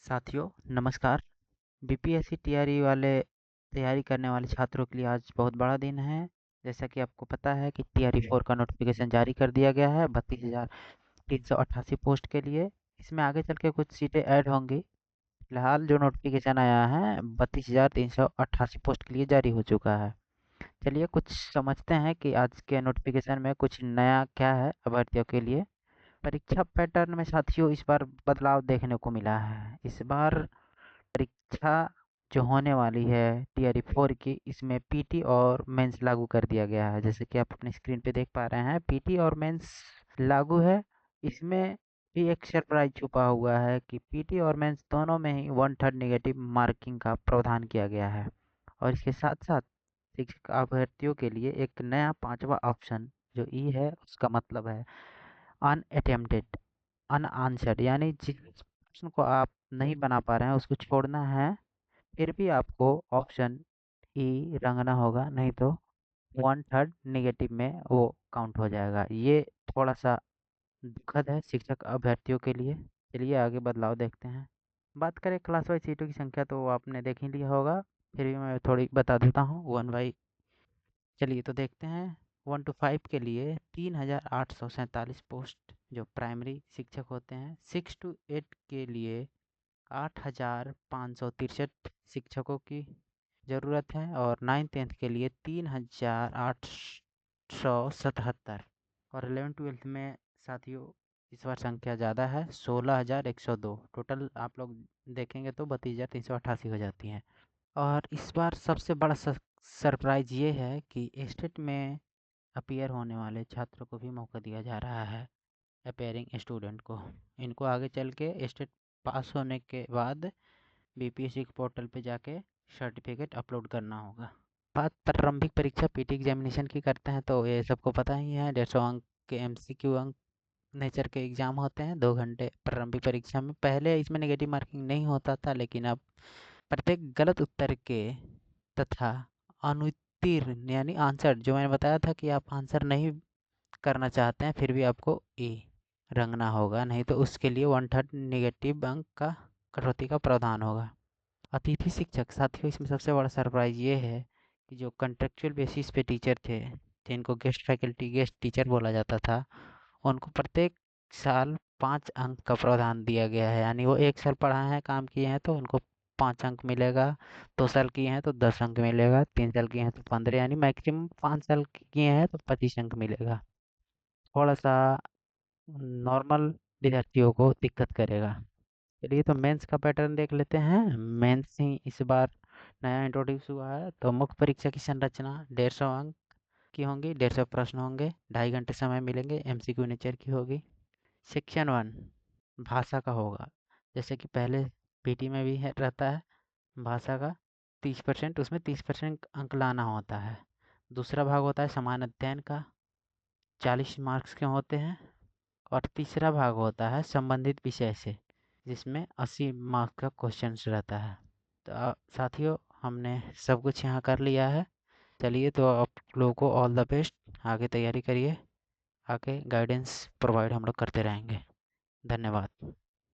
साथियों नमस्कार। BPSC TRE वाले तैयारी करने वाले छात्रों के लिए आज बहुत बड़ा दिन है। जैसा कि आपको पता है कि टीआरई 4 का नोटिफिकेशन जारी कर दिया गया है 32,388 पोस्ट के लिए। इसमें आगे चल के कुछ सीटें ऐड होंगी। फिलहाल जो नोटिफिकेशन आया है 32,388 पोस्ट के लिए जारी हो चुका है। चलिए कुछ समझते हैं कि आज के नोटिफिकेशन में कुछ नया क्या है अभ्यर्थियों के लिए। परीक्षा पैटर्न में साथियों इस बार बदलाव देखने को मिला है। इस बार परीक्षा जो होने वाली है टीआरई 4 की, इसमें पीटी और मेंस लागू कर दिया गया है। जैसे कि आप अपनी स्क्रीन पे देख पा रहे हैं, पीटी और मेंस लागू है। इसमें भी एक सरप्राइज छुपा हुआ है कि पीटी और मेंस दोनों में ही 1/3 नेगेटिव मार्किंग का प्रावधान किया गया है। और इसके साथ साथ शिक्षक अभ्यर्थियों के लिए एक नया 5वां ऑप्शन जो ई है, उसका मतलब है अनअटेम्प्टेड, अनआंसर्ड, यानी जिस प्रश्न को आप नहीं बना पा रहे हैं उसको छोड़ना है, फिर भी आपको ऑप्शन ई रंगना होगा, नहीं तो 1/3 नेगेटिव में वो काउंट हो जाएगा। ये थोड़ा सा दुखद है शिक्षक अभ्यर्थियों के लिए। चलिए आगे बदलाव देखते हैं। बात करें क्लास वाइज सीटों की संख्या तो आपने देख ही लिया होगा, फिर भी मैं थोड़ी बता देता हूँ वन बाई। चलिए तो देखते हैं। 1 to 5 के लिए 3,847 पोस्ट जो प्राइमरी शिक्षक होते हैं। 6 to 8 के लिए 8,563 शिक्षकों की ज़रूरत है। और 9th-10th के लिए 3,877। और 11th-12th में साथियों इस बार संख्या ज़्यादा है, 16,102। टोटल आप लोग देखेंगे तो 32,388 हो जाती हैं। और इस बार सबसे बड़ा सरप्राइज ये है कि स्टेट में अपीयर होने वाले छात्रों को भी मौका दिया जा रहा है। अपेयरिंग स्टूडेंट को, इनको आगे चल के स्टेट पास होने के बाद बीपीएससी के पोर्टल पे जाके सर्टिफिकेट अपलोड करना होगा। बात प्रारंभिक परीक्षा पीटी एग्जामिनेशन की करते हैं तो ये सबको पता ही है, 150 अंक के एमसीक्यू अंक नेचर के एग्ज़ाम होते हैं 2 घंटे प्रारंभिक परीक्षा में। पहले इसमें नेगेटिव मार्किंग नहीं होता था, लेकिन अब प्रत्येक गलत उत्तर के तथा अनुत्तीर्ण यानी आंसर, जो मैंने बताया था कि आप आंसर नहीं करना चाहते हैं फिर भी आपको ए रंगना होगा, नहीं तो उसके लिए 1/3 नेगेटिव अंक का कटौती का प्रावधान होगा। अतिथि शिक्षक साथियों इसमें सबसे बड़ा सरप्राइज ये है कि जो कॉन्ट्रेक्चुअल बेसिस पे टीचर थे, जिनको गेस्ट फैकल्टी गेस्ट टीचर बोला जाता था, उनको प्रत्येक साल 5 अंक का प्रावधान दिया गया है। यानी वो 1 साल पढ़ाए हैं, काम किए हैं तो उनको 5 अंक मिलेगा। 2 साल किए हैं तो 10 अंक मिलेगा। 3 साल किए हैं तो 15, यानी मैक्सिमम 5 साल किए हैं तो 25 अंक मिलेगा। थोड़ा सा नॉर्मल विद्यार्थियों को दिक्कत करेगा। चलिए तो मेंस का पैटर्न देख लेते हैं। मेंस ही इस बार नया इंट्रोड्यूस हुआ है। तो मुख्य परीक्षा की संरचना 150 अंक की होंगी, 150 प्रश्न होंगे, 2.5 घंटे समय मिलेंगे, एमसीक्यू नेचर की होगी। सेक्शन 1 भाषा का होगा। जैसे कि पहले पीटी में भी रहता है भाषा का 30%, उसमें 30% अंक लाना होता है। दूसरा भाग होता है समान अध्ययन का, 40 मार्क्स के होते हैं। और तीसरा भाग होता है संबंधित विषय से, जिसमें 80 मार्क्स का क्वेश्चन रहता है। तो साथियों हमने सब कुछ यहाँ कर लिया है। चलिए तो आप लोगों को ऑल द बेस्ट, आगे तैयारी करिए, आगे गाइडेंस प्रोवाइड हम लोग करते रहेंगे। धन्यवाद।